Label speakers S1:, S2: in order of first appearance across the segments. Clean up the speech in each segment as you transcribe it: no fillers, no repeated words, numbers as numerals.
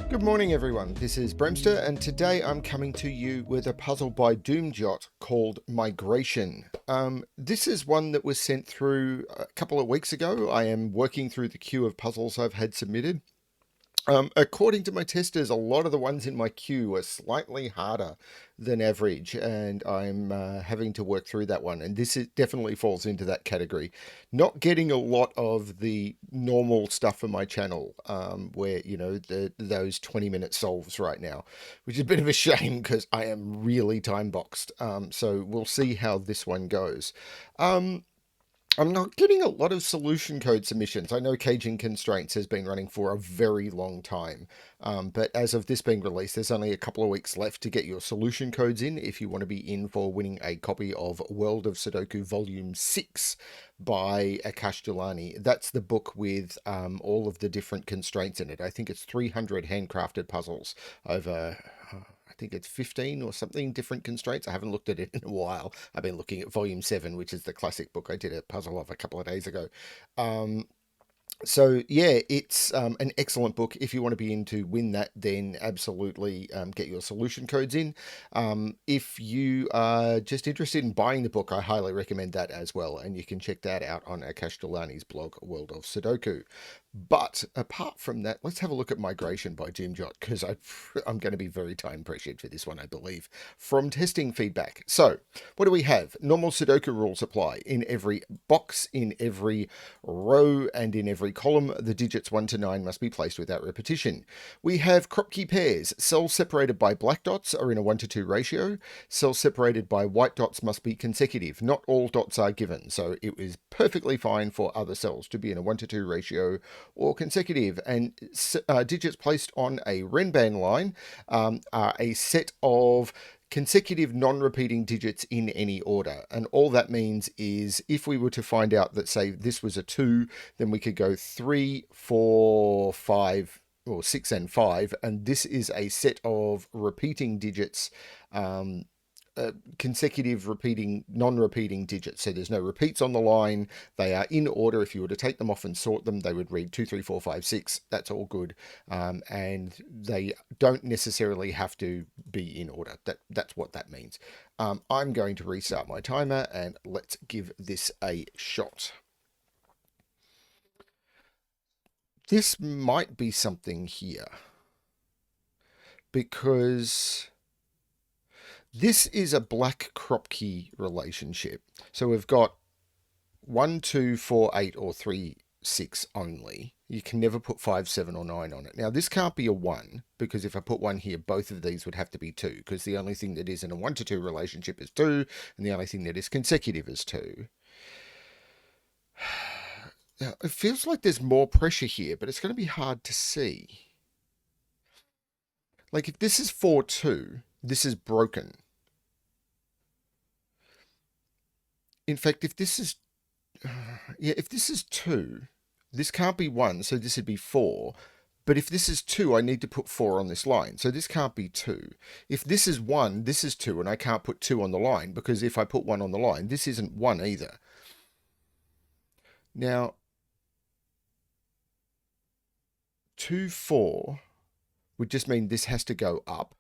S1: Good morning, everyone. This is Bremster, and today I'm coming to you with a puzzle by dumediat called Migration. This is one that was sent through a couple of weeks ago. I am working through the queue of puzzles I've had submitted. According to my testers, a lot of the ones in my queue are slightly harder than average, and I'm having to work through that one. And definitely falls into that category. Not getting a lot of the normal stuff for my channel, where those 20-minute solves right now, which is a bit of a shame because I am really time boxed. So we'll see how this one goes. I'm not getting a lot of solution code submissions. I know Caging Constraints has been running for a very long time, but as of this being released, there's only a couple of weeks left to get your solution codes in if you want to be in for winning a copy of World of Sudoku Volume 6 by Akash Dulani. That's the book with all of the different constraints in it. I think it's 300 handcrafted puzzles over... I think it's 15 or something different constraints. I haven't looked at it in a while. I've been looking at volume 7, which is the classic book I did a puzzle of a couple of days ago. So yeah, it's an excellent book. If you want to be in to win that, then absolutely get your solution codes in. If you are just interested in buying the book, I highly recommend that as well. And you can check that out on Akash Dulani's blog, World of Sudoku. But apart from that, let's have a look at Migration by dumediat, because I'm going to be very time pressured for this one, I believe, from testing feedback. So what do we have? Normal Sudoku rules apply. In every box, in every row, and in every column, the digits 1 to 9 must be placed without repetition. We have Kropki Pairs. Cells separated by black dots are in a 1 to 2 ratio. Cells separated by white dots must be consecutive. Not all dots are given, so it was perfectly fine for other cells to be in a 1 to 2 ratio or consecutive. And digits placed on a Renban line are a set of consecutive non-repeating digits in any order. And all that means is if we were to find out that, say, this was a 2, then we could go 3, 4, 5, or 6 and 5, and this is a set of repeating digits, consecutive repeating, non-repeating digits. So there's no repeats on the line. They are in order. If you were to take them off and sort them, they would read 2, 3, 4, 5, 6. That's all good. And they don't necessarily have to be in order. That's what that means. I'm going to restart my timer and let's give this a shot. This might be something here, because this is a black Kropki relationship. So we've got 1, 2, 4, 8, or 3, 6 only. You can never put 5, 7, or 9 on it. Now, this can't be a 1, because if I put 1 here, both of these would have to be 2, because the only thing that is in a 1 to 2 relationship is 2, and the only thing that is consecutive is 2. Now, it feels like there's more pressure here, but it's going to be hard to see. Like, if this is 4, 2, this is broken. In fact, if this is, if this is 2, this can't be 1, so this would be 4. But if this is 2, I need to put 4 on this line, so this can't be 2. If this is 1, this is 2, and I can't put 2 on the line, because if I put 1 on the line, this isn't 1 either. Now, 2, 4 would just mean this has to go up.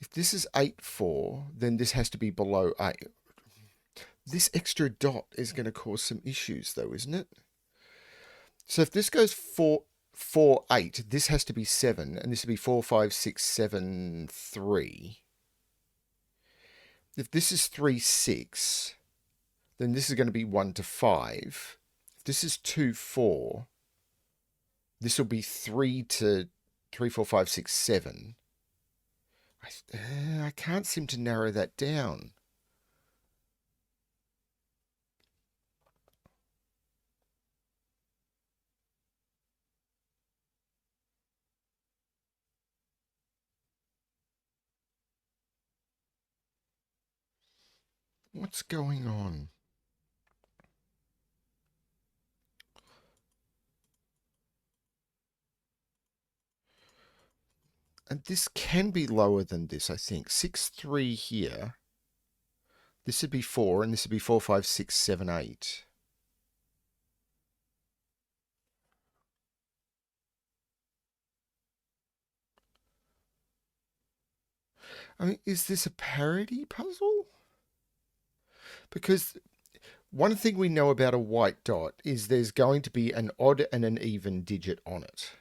S1: If this is 8, 4, then this has to be below 8. This extra dot is going to cause some issues, though, isn't it? So if this goes 4, 4, 8, this has to be 7, and this would be 4, 5, 6, 7, 3. If this is 3, 6, then this is going to be 1 to 5. If this is 2, 4, this will be 3 to 3, 4, 5, 6, 7. I can't seem to narrow that down. What's going on? And this can be lower than this, I think. 6, 3 here. This would be 4, and this would be 4, 5, 6, 7, 8. I mean, is this a parody puzzle? Because one thing we know about a white dot is there's going to be an odd and an even digit on it.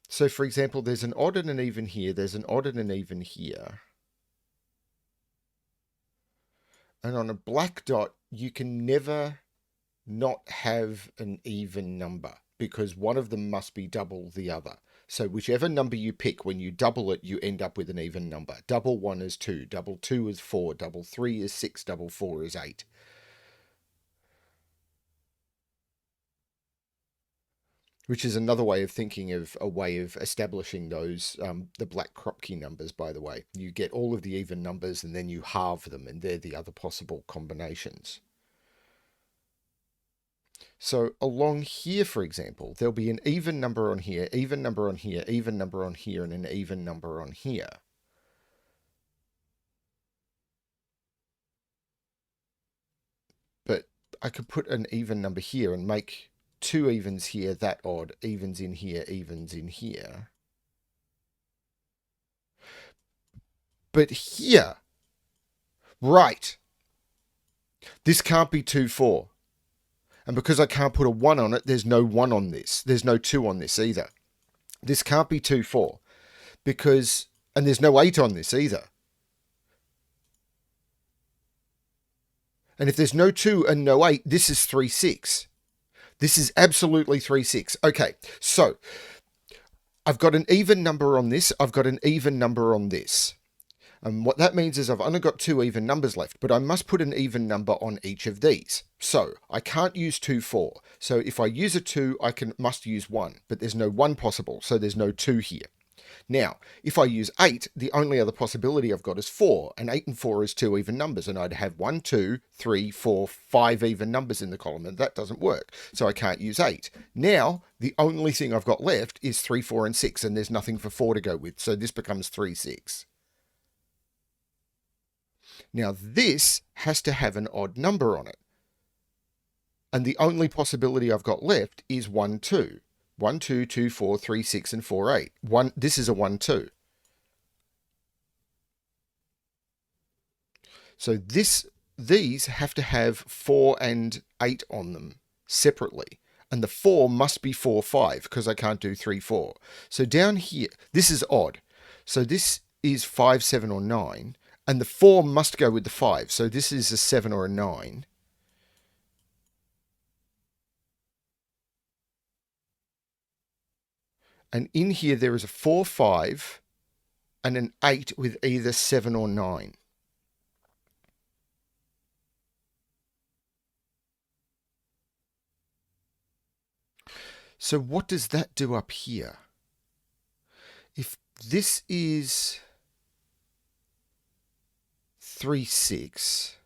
S1: So, for example, there's an odd and an even here, there's an odd and an even here. And on a black dot, you can never not have an even number because one of them must be double the other. So whichever number you pick, when you double it, you end up with an even number. Double 1 is 2, double 2 is 4, double 3 is 6, double 4 is 8. Which is another way of thinking of a way of establishing those, the black Kropki numbers, by the way. You get all of the even numbers and then you halve them, and they're the other possible combinations. So along here, for example, there'll be an even number on here, even number on here, even number on here, and an even number on here. But I could put an even number here and make two evens here, that odd, evens in here, evens in here. But here, right, this can't be 2, 4. And because I can't put a 1 on it, there's no 1 on this. There's no 2 on this either. This can't be 2, 4. Because, and there's no 8 on this either. And if there's no 2 and no 8, this is 3, 6. This is absolutely 3, 6. Okay, so I've got an even number on this. I've got an even number on this. And what that means is I've only got 2 even numbers left, but I must put an even number on each of these. So I can't use 2, 4. So if I use a 2, I must use 1, but there's no 1 possible, so there's no 2 here. Now, if I use 8, the only other possibility I've got is 4, and 8 and 4 is 2 even numbers, and I'd have 1, 2, 3, 4, 5 even numbers in the column, and that doesn't work, so I can't use 8. Now, the only thing I've got left is 3, 4, and 6, and there's nothing for 4 to go with, so this becomes 3, 6. Now, this has to have an odd number on it, and the only possibility I've got left is 1, 2. 1, 2, 2, 4, 3, 6, and 4, 8. This is a 1, 2. So these have to have 4 and 8 on them separately. And the 4 must be 4, 5 because I can't do 3, 4. So down here, this is odd. So this is 5, 7, or 9. And the 4 must go with the 5. So this is a 7 or a 9. And in here, there is a 4, 5, and an 8 with either 7 or 9. So what does that do up here? If this is 3, 6,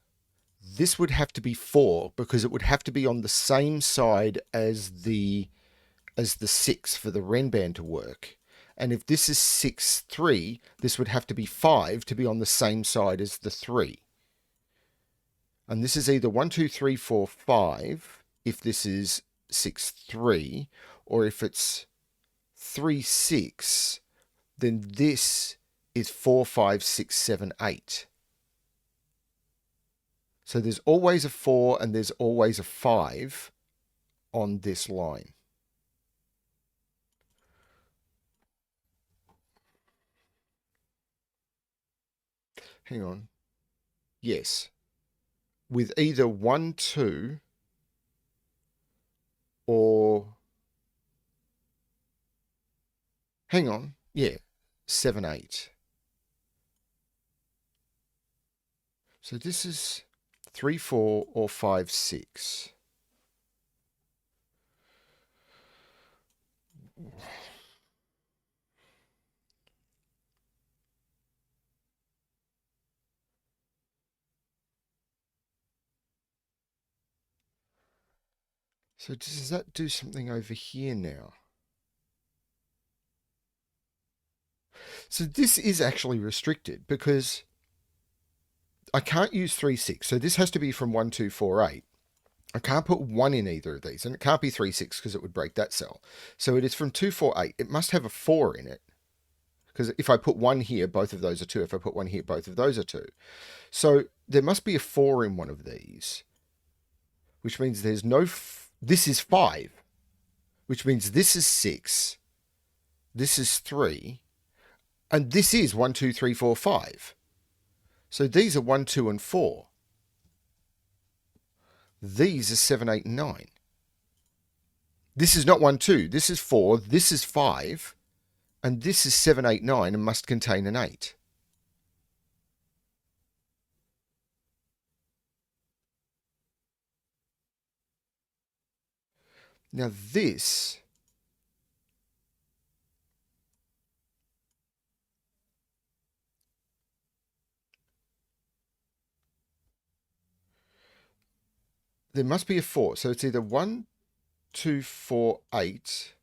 S1: this would have to be 4 because it would have to be on the same side as the 6 for the Rinband to work. And if this is 6, 3, this would have to be 5 to be on the same side as the 3. And this is either 1, 2, 3, 4, 5, if this is 6, 3, or if it's 3, 6, then this is 4, 5, 6, 7, 8. So there's always a 4 and there's always a 5 on this line. Hang on. Yes. With either 1, 2 or... Hang on. Yeah. 7, 8. So this is 3, 4 or 5, 6. So does that do something over here now? So this is actually restricted because I can't use 3, 6. So this has to be from 1, 2, 4, 8. I can't put 1 in either of these, and it can't be 3, 6 because it would break that cell. So it is from 2, 4, 8. It must have a 4 in it, because if I put 1 here, both of those are 2. If I put 1 here, both of those are 2. So there must be a 4 in one of these, which means there's no... this is 5, which means this is 6, this is 3, and this is 1, 2, 3, 4, 5. So these are 1, 2, and 4. These are 7, 8, and 9. This is not 1, 2. This is 4. This is 5. And this is 7, 8, 9 and must contain an 8. Now this... there must be a 4. So it's either 1, 2, 4, 8...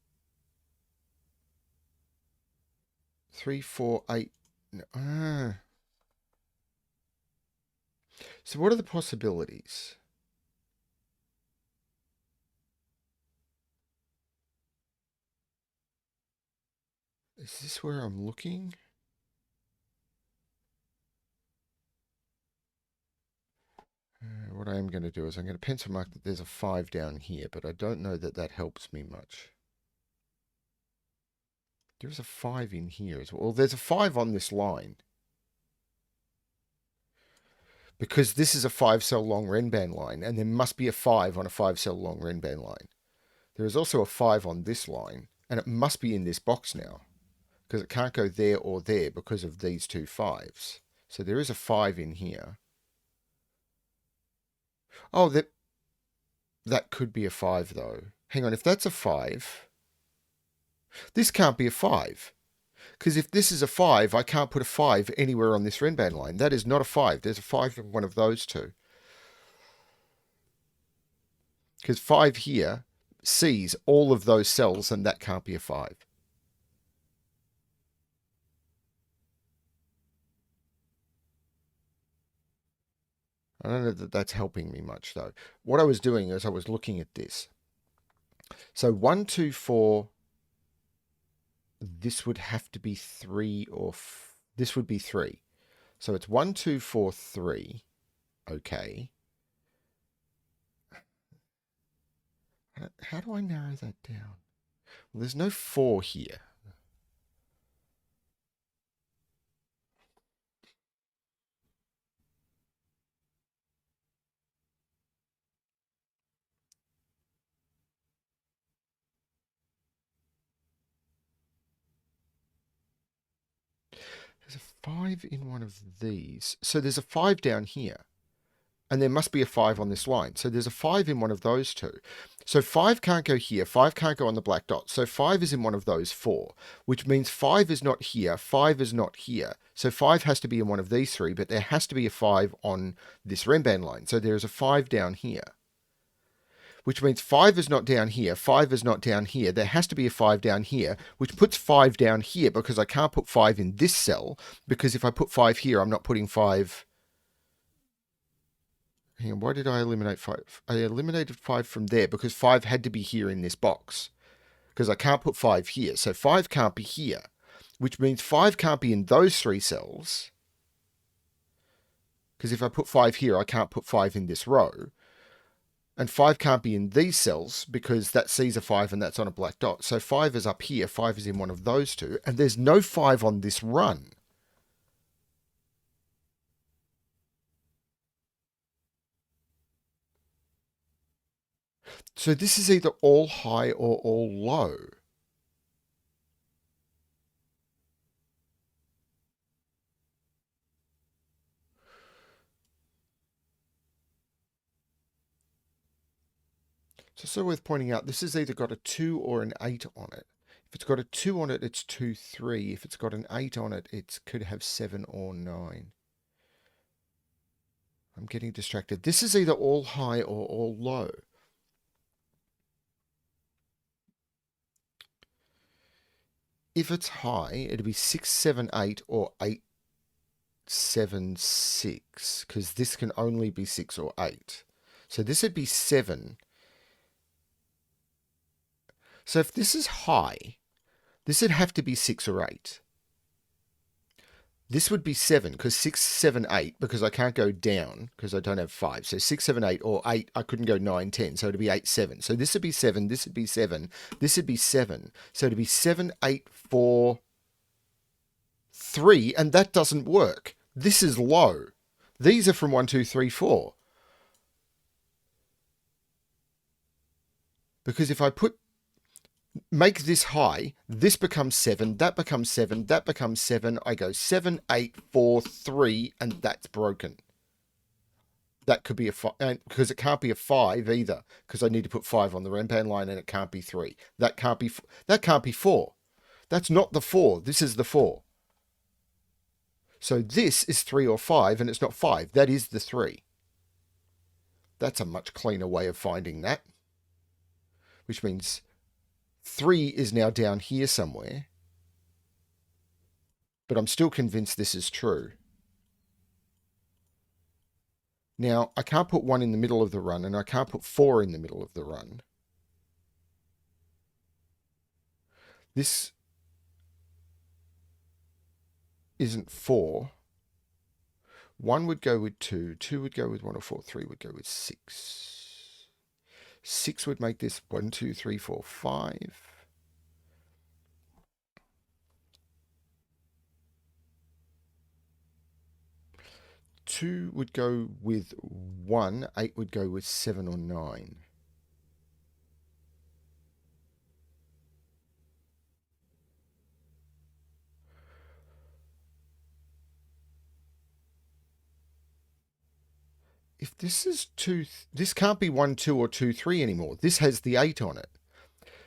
S1: 3, 4, 8... no. So what are the possibilities? Is this where I'm looking? What I am going to do is I'm going to pencil mark that there's a 5 down here, but I don't know that that helps me much. There's a 5 in here as well. Well, there's a 5 on this line. Because this is a 5-cell long Rinband line, and there must be a 5 on a 5-cell long Rinband line. There is also a 5 on this line, and it must be in this box now, because it can't go there or there because of these two 5s. So there is a 5 in here. Oh, that could be a 5, though. Hang on, if that's a 5, this can't be a 5. Because if this is a 5, I can't put a 5 anywhere on this Rinband line. That is not a 5. There's a 5 in one of those two. Because 5 here sees all of those cells, and that can't be a 5. I don't know that that's helping me much, though. What I was doing is I was looking at this. So 1, 2, 4... this would have to be 3 or... this would be 3. So it's 1, 2, 4, 3. Okay. How do I narrow that down? Well, there's no 4 here. There's a 5 in one of these. So there's a 5 down here. And there must be a 5 on this line. So there's a 5 in one of those two. So 5 can't go here. 5 can't go on the black dot. So 5 is in one of those 4, which means 5 is not here. 5 is not here. So 5 has to be in one of these 3, but there has to be a 5 on this Rinband line. So there's a 5 down here, which means 5 is not down here. 5 is not down here. There has to be a 5 down here, which puts 5 down here because I can't put 5 in this cell, because if I put 5 here, I'm not putting 5... hang on, why did I eliminate 5? I eliminated 5 from there because 5 had to be here in this box, because I can't put 5 here. So 5 can't be here, which means 5 can't be in those 3 cells, because if I put 5 here, I can't put 5 in this row. And 5 can't be in these cells because that sees a 5 and that's on a black dot. So 5 is up here, 5 is in one of those two, and there's no 5 on this run. So this is either all high or all low. It's also worth pointing out this has either got a 2 or an 8 on it. If it's got a 2 on it, it's 2, 3. If it's got an 8 on it, it could have 7 or 9. I'm getting distracted. This is either all high or all low. If it's high, it'd be 6, 7, 8 or 8, 7, 6, because this can only be 6 or 8. So this would be 7. So if this is high, this would have to be 6 or 8. This would be 7 because 6, 7, 8, because I can't go down because I don't have 5. So 6, 7, 8, or 8, I couldn't go 9, 10. So it'd be 8, 7. So this would be 7, this would be 7, this would be 7. So it'd be 7, 8, 4, 3, and that doesn't work. This is low. These are from 1, 2, 3, 4. Because if I make this high, this becomes 7, that becomes 7, that becomes 7. I go 7, 8, 4, 3, and that's broken. That could be a 5, because it can't be a 5 either, because I need to put 5 on the Rinband line, and it can't be 3. That can't be 4. That's not the 4. This is the 4. So this is 3 or 5, and it's not 5. That is the 3. That's a much cleaner way of finding that. Which means 3 is now down here somewhere. But I'm still convinced this is true. Now, I can't put 1 in the middle of the run, and I can't put 4 in the middle of the run. This isn't 4. 1 would go with 2, 2 would go with 1 or 4, 3 would go with 6. 6 would make this 1, 2, 3, 4, 5. 2 would go with 1, 8 would go with 7 or 9. If this is 2, this can't be 1, 2 or 2, 3 anymore. This has the 8 on it.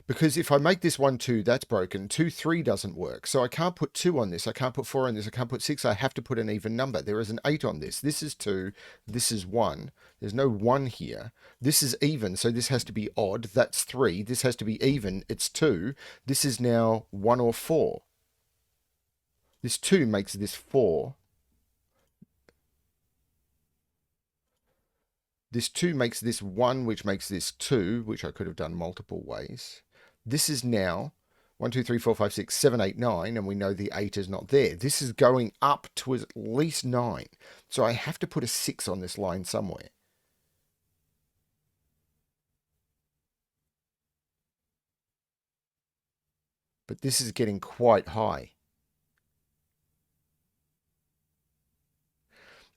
S1: Because if I make this 1, 2, that's broken. 2, 3 doesn't work. So I can't put 2 on this. I can't put 4 on this. I can't put 6. I have to put an even number. There is an 8 on this. This is 2. This is 1. There's no 1 here. This is even, so this has to be odd. That's 3. This has to be even. It's 2. This is now 1 or 4. This 2 makes this 4. This 2 makes this 1, which makes this 2, which I could have done multiple ways. This is now 1, 2, 3, 4, 5, 6, 7, 8, 9, and we know the 8 is not there. This is going up to at least 9. So I have to put a 6 on this line somewhere. But this is getting quite high.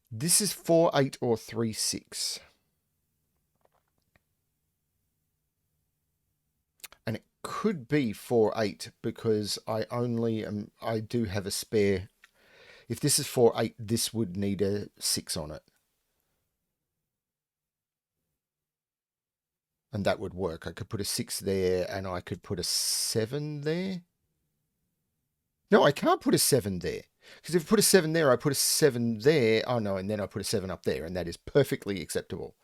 S1: This is 4, 8, or 3, 6. And it could be 4, 8 because I do have a spare. If this is 4, 8, this would need a 6 on it. And that would work. I could put a 6 there and I could put a 7 there. No, I can't put a 7 there. Because if I put a 7 there, I put a 7 there. Oh no, and then I put a 7 up there, and that is perfectly acceptable.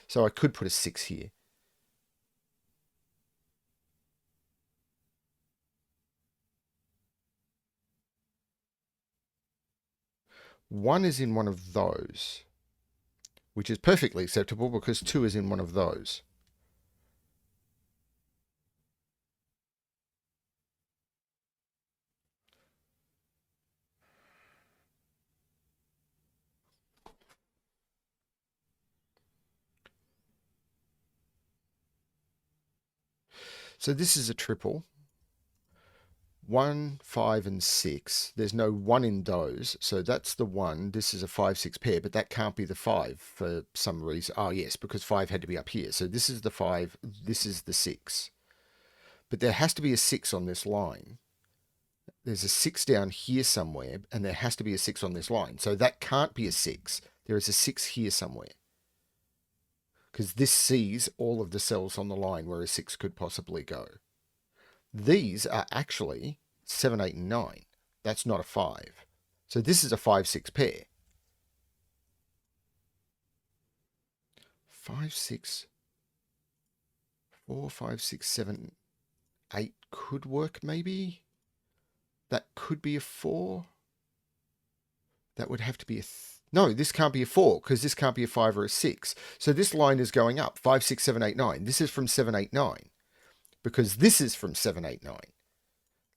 S1: So I could put a 6 here. One is in one of those, which is perfectly acceptable because 2 is in one of those. So this is a triple. 1, 5, and 6. There's no 1 in those, so that's the 1. This is a 5, 6 pair, but that can't be the 5 for some reason. Oh, yes, because 5 had to be up here. So this is the 5, this is the 6. But there has to be a 6 on this line. There's a 6 down here somewhere, and there has to be a 6 on this line. So that can't be a 6. There is a 6 here somewhere. Because this sees all of the cells on the line where a 6 could possibly go. These are actually 7, 8, and 9. That's not a 5. So this is a 5, 6 pair. 5, 6, 4, 5, 6, 7, 8 could work maybe. That could be a 4. That would have to be a... No, this can't be a 4 because this can't be a 5 or a 6. So this line is going up 5, 6, 7, 8, 9. This is from 7, 8, 9 because this is from 7, 8, 9.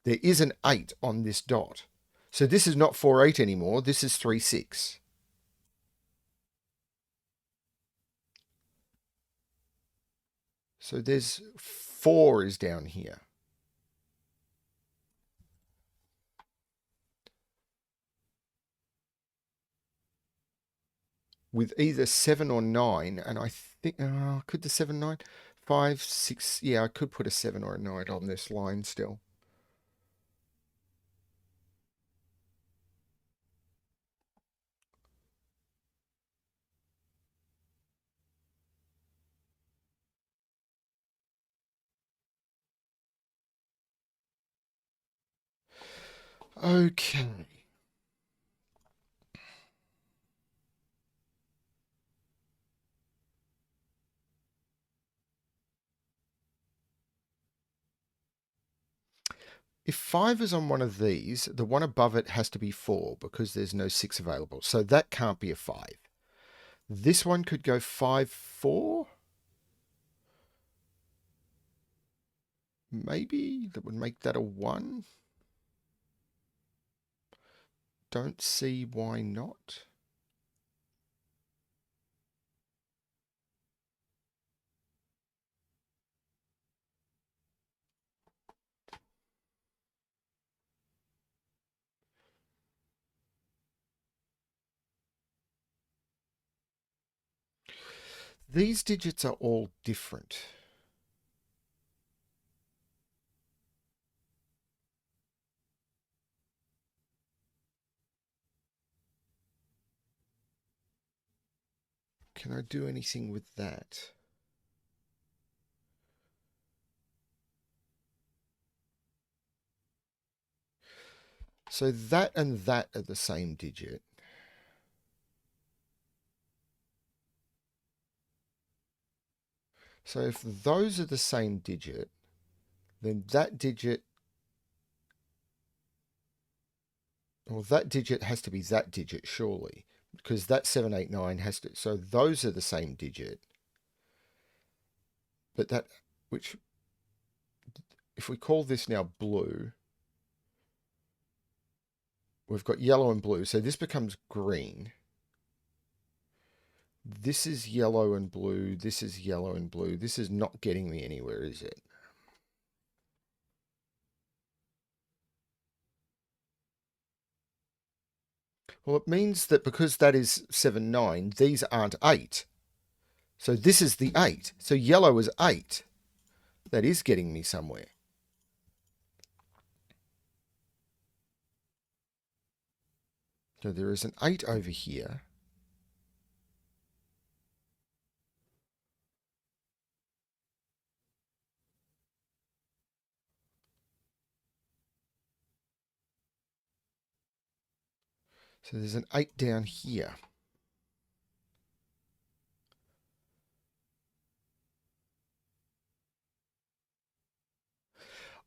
S1: There is an 8 on this dot. So this is not 4, 8 anymore. This is 3, 6. So there's 4 is down here. With either 7 or 9, and I think, could the 7, 9? 5, 6, yeah, I could put a 7 or a 9 on this line still. Okay. If 5 is on one of these, the one above it has to be 4 because there's no 6 available. So that can't be a 5. This one could go 5, 4. Maybe that would make that a 1. Don't see why not. These digits are all different. Can I do anything with that? So that and that are the same digit. So if those are the same digit, then that digit, well, that digit has to be that digit, surely, because that 7, 8, 9 has to, so those are the same digit. But that, which, if we call this now blue, we've got yellow and blue, so this becomes green. This is yellow and blue, this is yellow and blue. This is not getting me anywhere, is it? Well, it means that because that is 7, 9, these aren't 8. So this is the 8. So yellow is 8. That is getting me somewhere. So there is an 8 over here. So there's an 8 down here.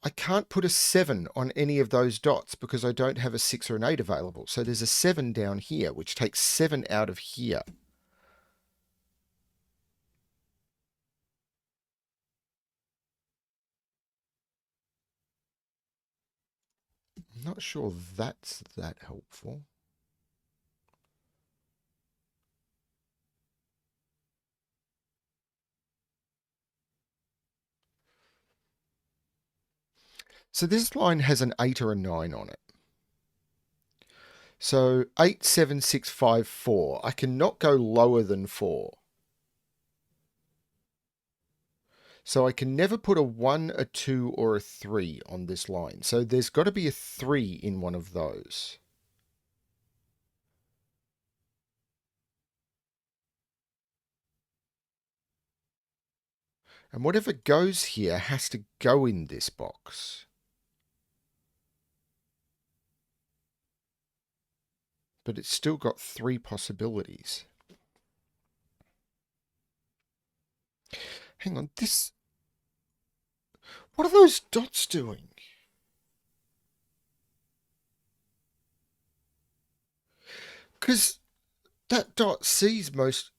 S1: I can't put a 7 on any of those dots because I don't have a 6 or an 8 available. So there's a 7 down here, which takes 7 out of here. I'm not sure that's that helpful. So this line has an 8 or a 9 on it. So 8, 7, 6, 5, 4. I cannot go lower than 4. So I can never put a 1, a 2, or a 3 on this line. So there's got to be a 3 in one of those. And whatever goes here has to go in this box. But it's still got 3 possibilities. Hang on, this... What are those dots doing? Because that dot sees most...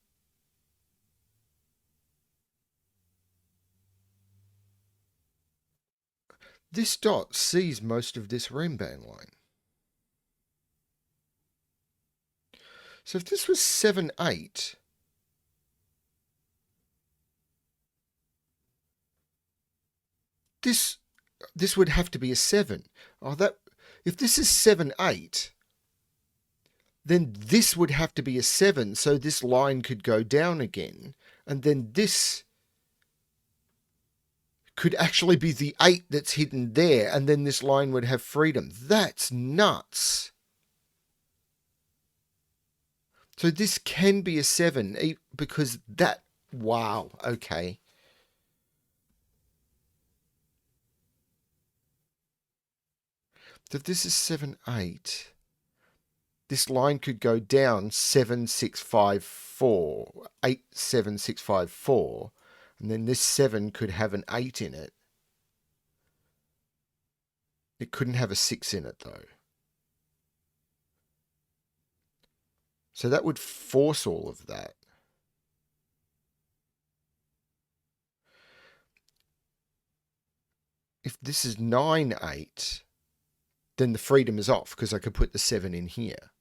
S1: This dot sees most of this Rinband line. So if this was 7, 8, this would have to be a 7. Oh, that if this is 7, 8, then this would have to be a 7, so this line could go down again, and then this could actually be the 8 that's hidden there, and then this line would have freedom. That's nuts. So this can be a 7, because that... Wow, okay. So if this is 7, 8, this line could go down 7, 6, 5, 4, 8, 7, 6, 5, 4, and then this 7 could have an 8 in it. It couldn't have a 6 in it, though. So that would force all of that. If this is 9, 8, then the freedom is off because I could put the 7 in here.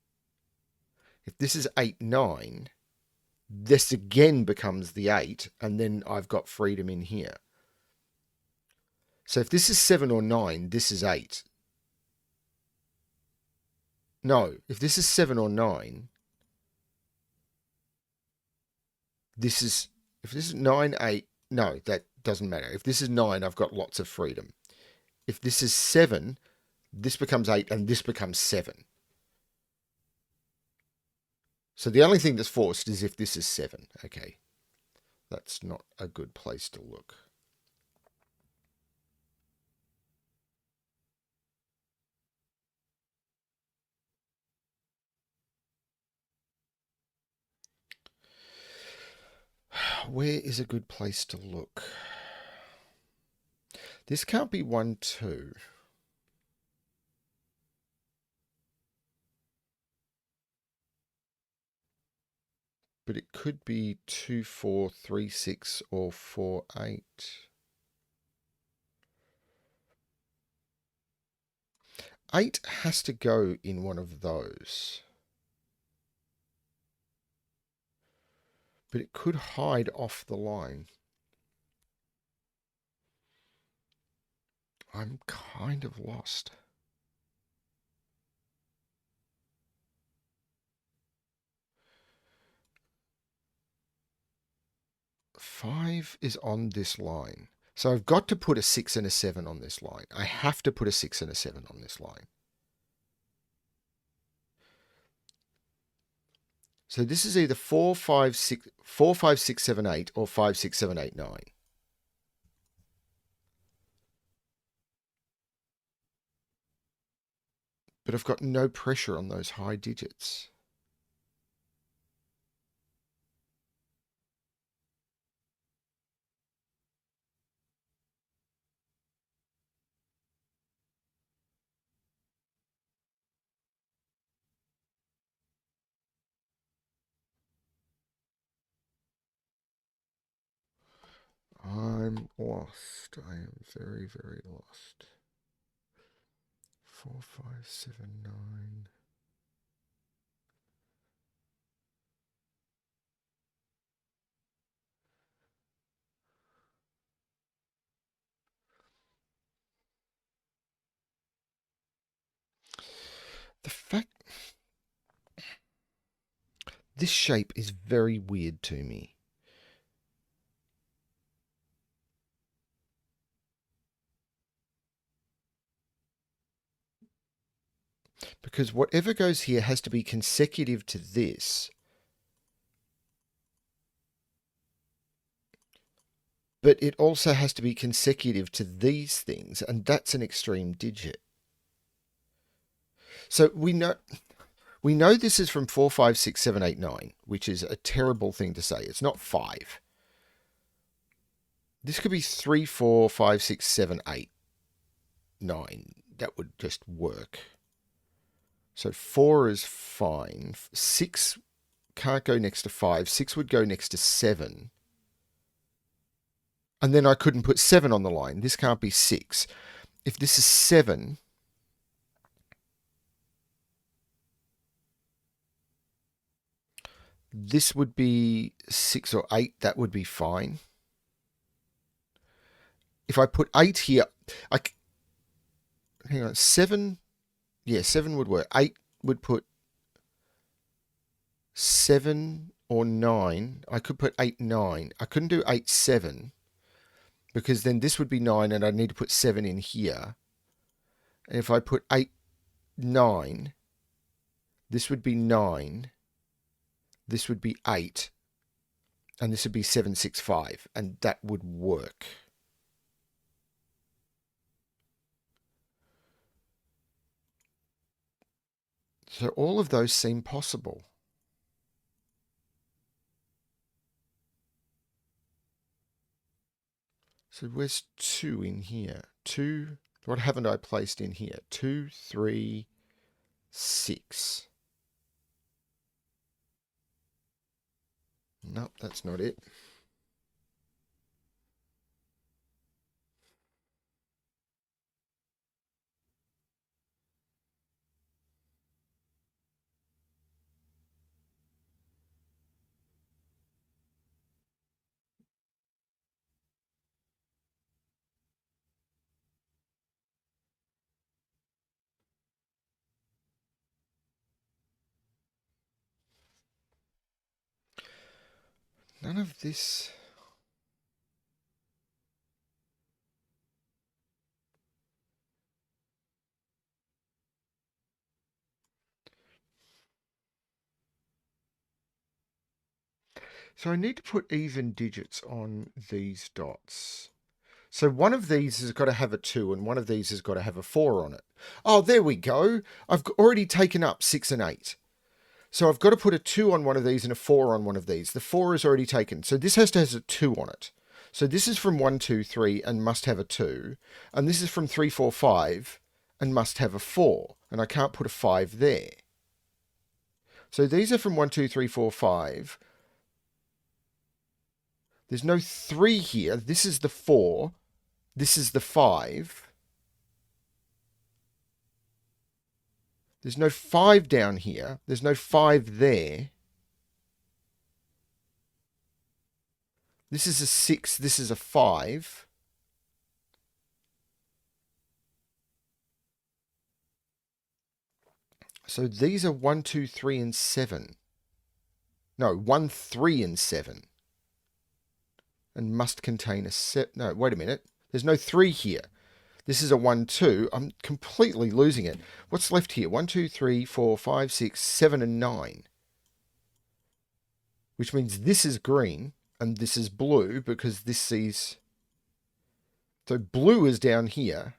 S1: If this is 8, 9, this again becomes the 8, and then I've got freedom in here. So if this is 7 or 9, this is 8. No, if this is 7 or 9, this is... If this is 9, 8, no, that doesn't matter. If this is 9, I've got lots of freedom. If this is 7, this becomes 8, and this becomes 7. So the only thing that's forced is if this is 7. Okay, that's not a good place to look. Where is a good place to look? This can't be 1, 2. But it could be 2, 4, 3, 6, or 4, 8. Eight has to go in one of those. But it could hide off the line. I'm kind of lost. Five is on this line. So I've got to put a 6 and a 7 on this line. I have to put a 6 and a 7 on this line. So this is either 4, 5, 6, 4, 5, 6, 7, 8 or 5, 6, 7, 8, 9. But I've got no pressure on those high digits. I'm lost. I am very, very lost. 4, 5, 7, 9. The fact... This shape is very weird to me. Because whatever goes here has to be consecutive to this. But it also has to be consecutive to these things, and that's an extreme digit. So we know this is from 4, 5, 6, 7, 8, 9, which is a terrible thing to say. It's not 5. This could be 3, 4, 5, 6, 7, 8, 9. That would just work. So 4 is fine. 6 can't go next to 5. 6 would go next to 7. And then I couldn't put 7 on the line. This can't be 6. If this is 7, this would be 6 or 8. That would be fine. If I put 8 here, hang on, 7, yeah, 7 would work. 8 would put 7 or 9. I could put 8, 9. I couldn't do 8, 7 because then this would be 9 and I'd need to put 7 in here. And if I put 8, 9, this would be 9. This would be 8. And this would be 7, 6, 5. And that would work. So all of those seem possible. So where's 2 in here? 2, what haven't I placed in here? 2, 3, 6. Nope, that's not it. None of this. So I need to put even digits on these dots. So one of these has got to have a 2 and one of these has got to have a 4 on it. Oh, there we go. I've already taken up 6 and 8. So I've got to put a 2 on one of these and a 4 on one of these. The 4 is already taken. So this has to have a 2 on it. So this is from 1, 2, 3 and must have a 2. And this is from 3, 4, 5 and must have a 4. And I can't put a 5 there. So these are from 1, 2, 3, 4, 5. There's no 3 here. This is the 4. This is the 5. There's no 5 down here. There's no 5 there. This is a 6. This is a 5. So these are 1, 2, 3, and 7. No, 1, 3, and 7. And must contain a set. No, wait a minute. There's no 3 here. This is a 1, 2. I'm completely losing it. What's left here? 1, 2, 3, 4, 5, 6, 7, and 9. Which means this is green and this is blue because this sees. So blue is down here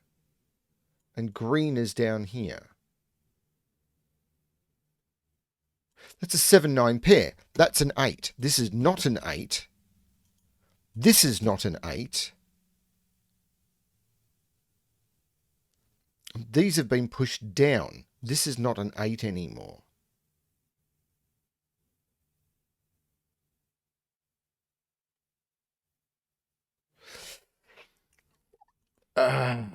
S1: and green is down here. That's a 7, 9 pair. That's an 8. This is not an 8. This is not an 8. These have been pushed down. This is not an 8 anymore. Uh,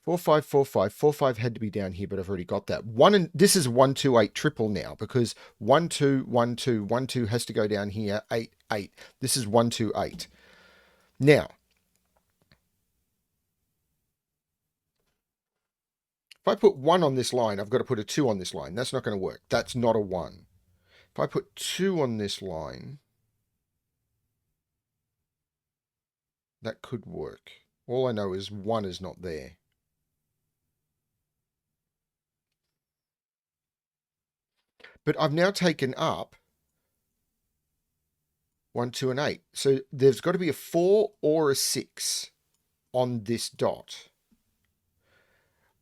S1: 4, 5, 4, 5. 4, 5 had to be down here, but I've already got that. This is 1, 2, 8 triple now because 1, 2, 1, 2, 1, 2 has to go down here. 8, 8. This is 1, 2, 8. Now, if I put 1 on this line, I've got to put a 2 on this line. That's not going to work. That's not a 1. If I put 2 on this line, that could work. All I know is 1 is not there. But I've now taken up 1, 2, and 8. So there's got to be a 4 or a 6 on this dot.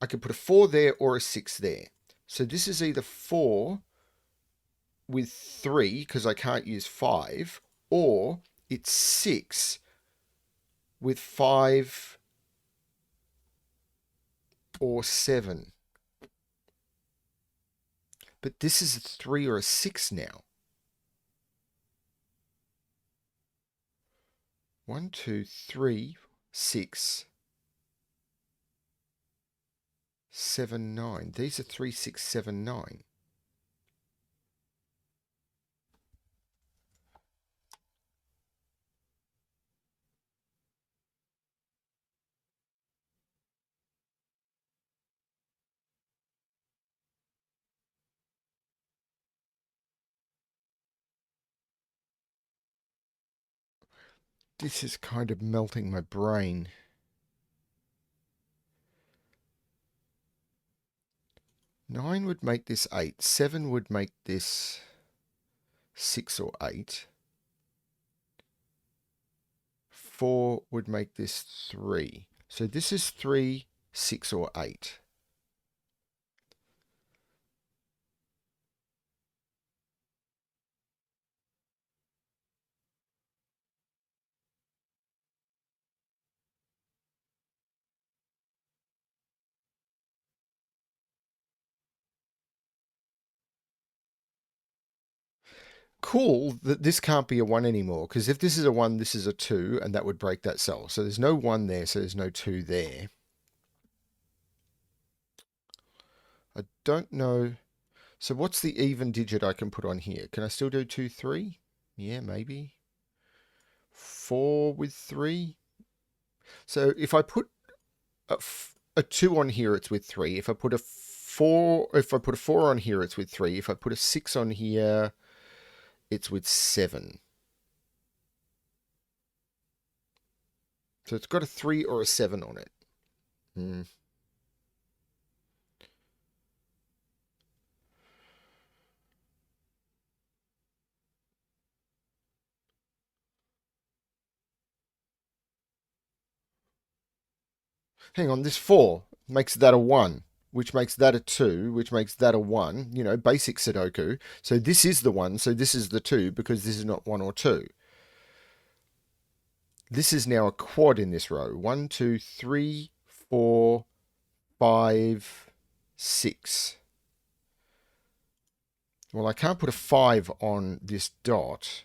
S1: I could put a 4 there or a 6 there. So this is either 4 with 3, because I can't use 5, or it's 6 with 5 or 7. But this is a 3 or a 6 now. 1, 2, 3, 6, 7, 9. These are 3, 6, 7, 9. This is kind of melting my brain. 9 would make this 8. 7 would make this 6 or 8. 4 would make this 3. So this is 3, 6, or 8. Cool that this can't be a 1 anymore, because if this is a 1, this is a 2, and that would break that cell. So there's no 1 there, so there's no 2 there. I don't know. So what's the even digit I can put on here? Can I still do 2, 3? Yeah, maybe. 4 with 3. So if I put a 2 on here, it's with 3. If I put a 4 on here, it's with 3. If I put a 6 on here, it's with 7. So it's got a 3 or a 7 on it. Hang on, this 4 makes that a 1, which makes that a 2, which makes that a 1. You know, basic Sudoku. So this is the 1, so this is the 2, because this is not 1 or 2. This is now a quad in this row. 1, 2, 3, 4, 5, 6. Well, I can't put a 5 on this dot.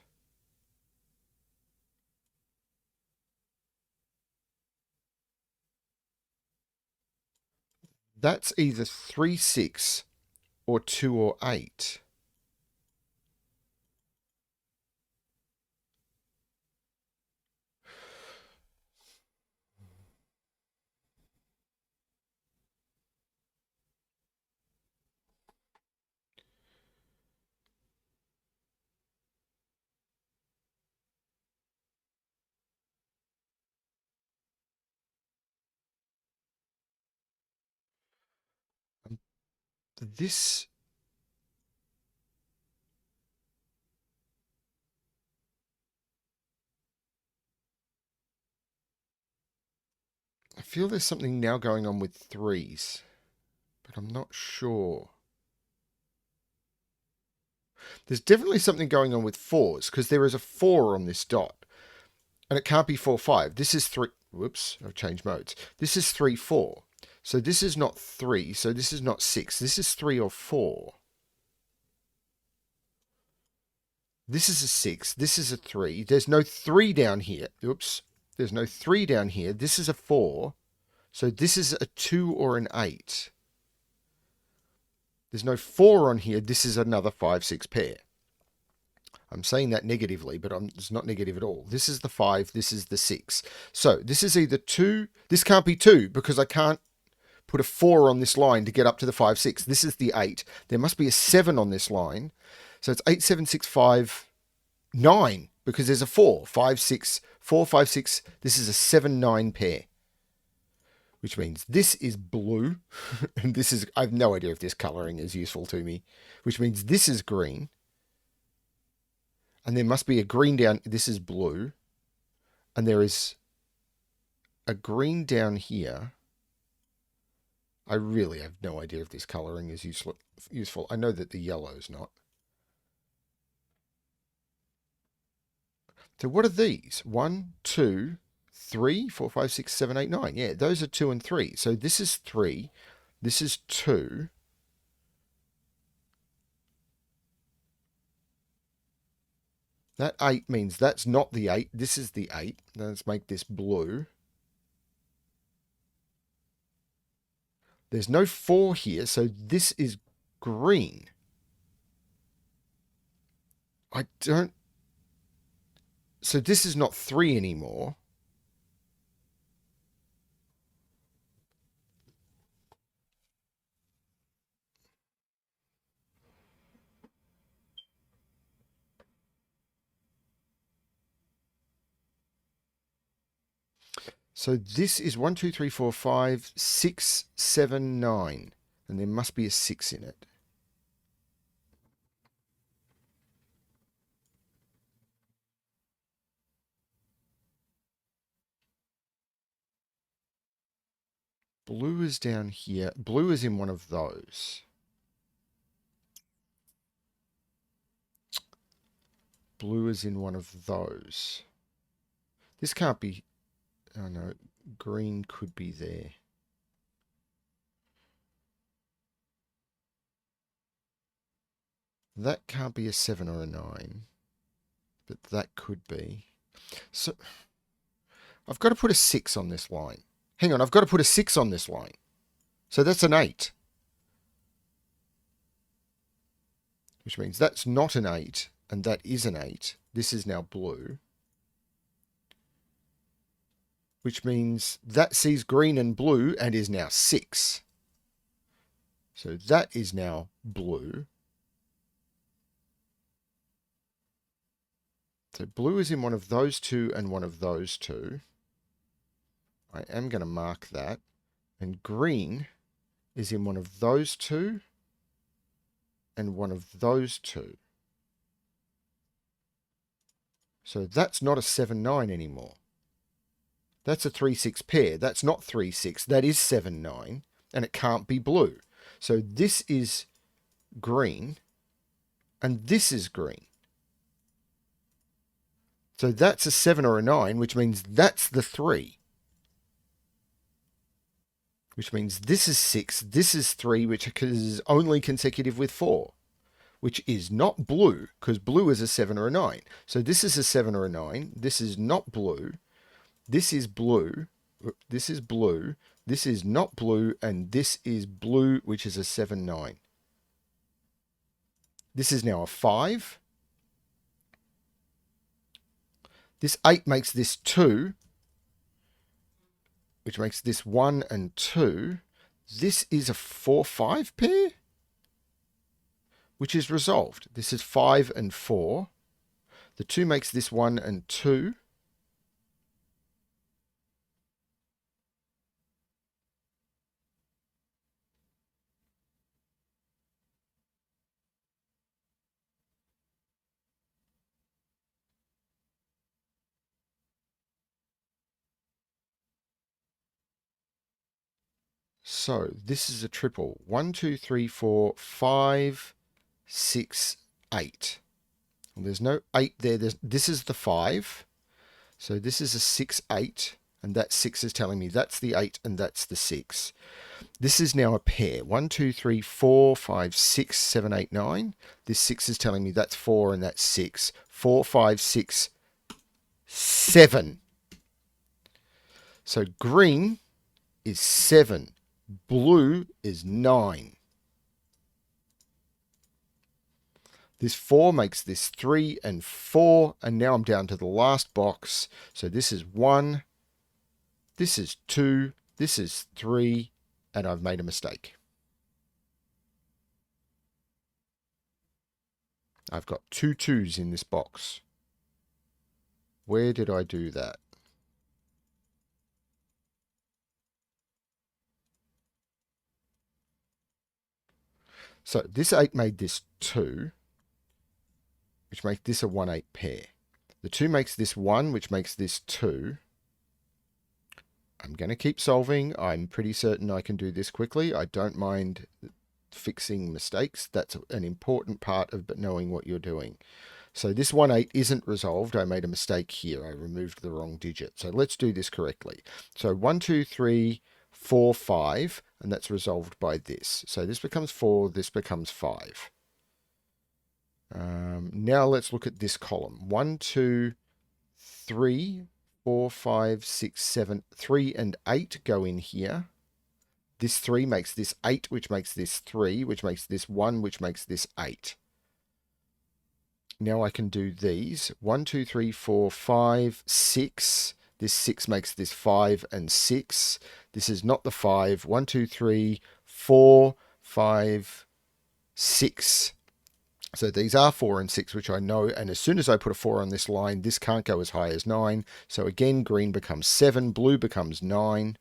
S1: That's either 3, 6 or 2 or 8. This... I feel there's something now going on with 3s, but I'm not sure. There's definitely something going on with 4s, because there is a 4 on this dot. And it can't be 4, 5. This is 3... Whoops, I've changed modes. This is 3, 4. So this is not 3, so this is not 6. This is 3 or 4. This is a 6. This is a 3. There's no 3 down here. Oops. There's no 3 down here. This is a 4. So this is a 2 or an 8. There's no 4 on here. This is another 5, 6 pair. I'm saying that negatively, but it's not negative at all. This is the 5. This is the 6. So this is either 2. This can't be 2 because I can't put a 4 on this line to get up to the 5, 6. This is the 8. There must be a 7 on this line. So it's 8, 7, 6, 5, 9 because there's a 4. 5, 6, 4, 5, 6. This is a 7, 9 pair. Which means this is blue. And this is... I have no idea if this colouring is useful to me. Which means this is green. And there must be a green down... This is blue. And there is a green down here. I really have no idea if this colouring is useful. I know that the yellow is not. So what are these? 1, 2, 3, 4, 5, 6, 7, 8, 9. Yeah, those are 2 and 3. So this is 3. This is 2. That 8 means that's not the 8. This is the 8. Now let's make this blue. There's no 4 here, so this is green. I don't... So this is not 3 anymore. So this is 1, 2, 3, 4, 5, 6, 7, 9. And there must be a 6 in it. Blue is down here. Blue is in one of those. Blue is in one of those. This can't be... Oh no, green could be there. That can't be a 7 or a 9. But that could be. So I've got to put a 6 on this line. Hang on, I've got to put a 6 on this line. So that's an 8. Which means that's not an 8, and that is an 8. This is now blue. Which means that sees green and blue and is now 6. So that is now blue. So blue is in one of those two and one of those two. I am going to mark that. And green is in one of those two and one of those two. So that's not a 7-9 anymore. That's a 3-6 pair. That's not 3-6. That is 7-9. And it can't be blue. So this is green. And this is green. So that's a 7 or a 9, which means that's the 3. Which means this is 6. This is 3, which is only consecutive with 4. Which is not blue, because blue is a 7 or a 9. So this is a 7 or a 9. This is not blue. This is blue, this is blue, this is not blue, and this is blue, which is a 7-9. This is now a 5. This 8 makes this 2, which makes this 1 and 2. This is a 4-5 pair, which is resolved. This is 5 and 4. The 2 makes this 1 and 2. So this is a triple. 1, 2, 3, 4, 5, 6, 8. Well, there's no 8 there. This is the 5. So this is a 6, 8. And that 6 is telling me that's the 8 and that's the 6. This is now a pair. 1, 2, 3, 4, 5, 6, 7, 8, 9. This 6 is telling me that's 4 and that's 6. 4, 5, 6, 7. So green is 7. Blue is 9. This 4 makes this 3 and 4. And now I'm down to the last box. So this is 1. This is 2. This is 3. And I've made a mistake. I've got 2 2s in this box. Where did I do that? So this 8 made this 2, which makes this a 1-8 pair. The 2 makes this 1, which makes this 2. I'm going to keep solving. I'm pretty certain I can do this quickly. I don't mind fixing mistakes. That's an important part of knowing what you're doing. So this 1-8 isn't resolved. I made a mistake here. I removed the wrong digit. So let's do this correctly. So 1, 2, 3, 4, 5, and that's resolved by this. So this becomes 4, this becomes 5. Now let's look at this column. 1, 2, 3, 4, 5, 6, 7, 3 and 8 go in here. This 3 makes this 8, which makes this 3, which makes this 1, which makes this 8. Now I can do these. 1, 2, 3, 4, 5, 6. This 6 makes this 5 and 6. This is not the 5. 1, 2, 3, 4, 5, 6. So these are 4 and 6, which I know. And as soon as I put a 4 on this line, this can't go as high as 9. So again, green becomes 7. Blue becomes 9.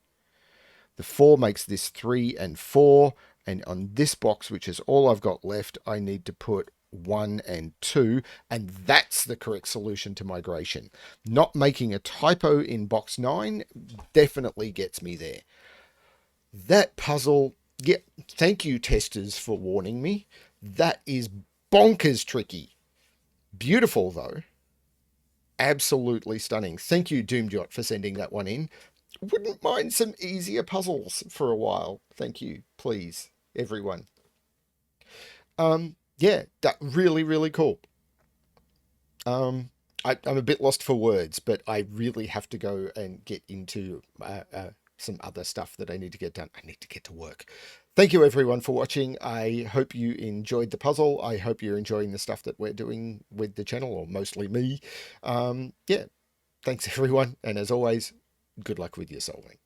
S1: The 4 makes this 3 and 4. And on this box, which is all I've got left, I need to put 1 and 2. And that's the correct solution to migration. Not making a typo in box 9 definitely gets me there. That puzzle, yeah, thank you, testers, for warning me. That is bonkers tricky. Beautiful, though. Absolutely stunning. Thank you, dumediat, for sending that one in. Wouldn't mind some easier puzzles for a while. Thank you, please, everyone. Yeah, that really, really cool. I'm a bit lost for words, but I really have to go and get into some other stuff that I need to get done. I need to get to work. Thank you, everyone, for watching. I hope you enjoyed the puzzle. I hope you're enjoying the stuff that we're doing with the channel, or mostly me. Yeah, thanks, everyone. And as always, good luck with your solving.